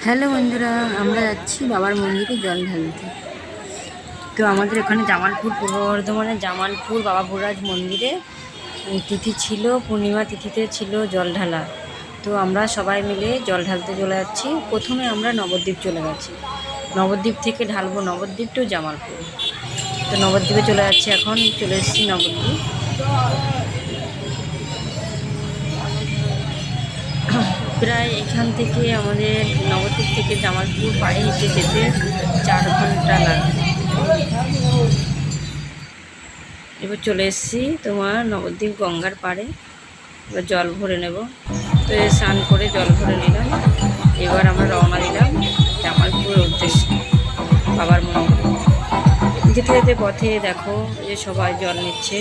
Hello বন্ধুরা, আমরা যাচ্ছি বাবার মন্দিরে জল ঢালতে। তো আমাদের এখানে জামালপুর, পূর্ব বর্ধমানের জামালপুর বাবা ভোলানাথ মন্দিরে তিথি ছিল, পূর্ণিমা তিথিতে ছিল জল ঢালা। তো আমরা সবাই মিলে জল ঢালতে চলে যাচ্ছি। প্রথমে আমরা নবদ্বীপ চলে গেছি, নবদ্বীপ থেকে ঢালবো নবদ্বীপ টু জামালপুর। তো নবদ্বীপে চলে যাচ্ছি, এখন চলে এসেছি নবদ্বীপ। প্রায় এখান থেকে আমাদের নবদ্বীপ থেকে জামালপুর পায়ে হেঁটে যেতে 4 ঘন্টা লাগে। এবার চলে এসেছি তোমার নবদ্বীপ গঙ্গার পাড়ে। এবার জল ভরে নেব। তো স্নান করে জল ভরে নিলাম। এবার আমরা রওনা দিলাম জামালপুরের উদ্দেশ্যে, বাবার মন্দির। যেতে যেতে পথে দেখো যে সবাই জল নিচ্ছে।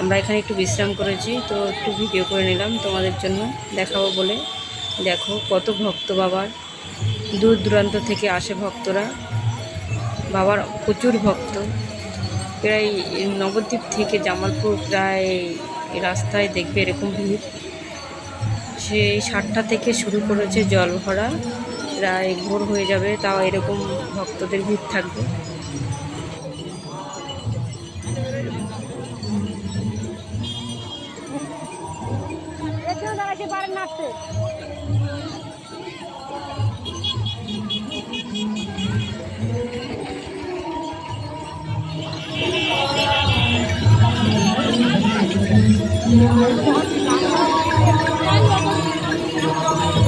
আমরা এখানে একটু বিশ্রাম করেছি, তো একটু ভিডিও করে নিলাম তোমাদের জন্য দেখাবো বলে। দেখো কত ভক্ত বাবার, দূর দূরান্ত থেকে আসে ভক্তরা। বাবার প্রচুর ভক্ত। প্রায় নবদ্বীপ থেকে জামালপুর প্রায় রাস্তায় দেখবে এরকম ভিড়। সেই 7টা থেকে শুরু করেছে জল ভরা, প্রায় ভোর হয়ে যাবে, তাও এরকম ভক্তদের ভিড় থাকবে।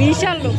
বিশাল লোক।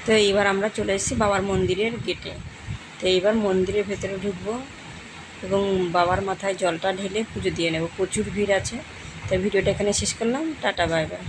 তো এইবার আমরা চলে এসেছি বাবার মন্দিরের গেটে। তো এইবার মন্দিরের ভেতরে ঢুকবো এবং বাবার মাথায় জলটা ঢেলে পুজো দিয়ে নেব। প্রচুর ভিড় আছে। তো ভিডিওটা এখানে শেষ করলাম। Tata, bye bye.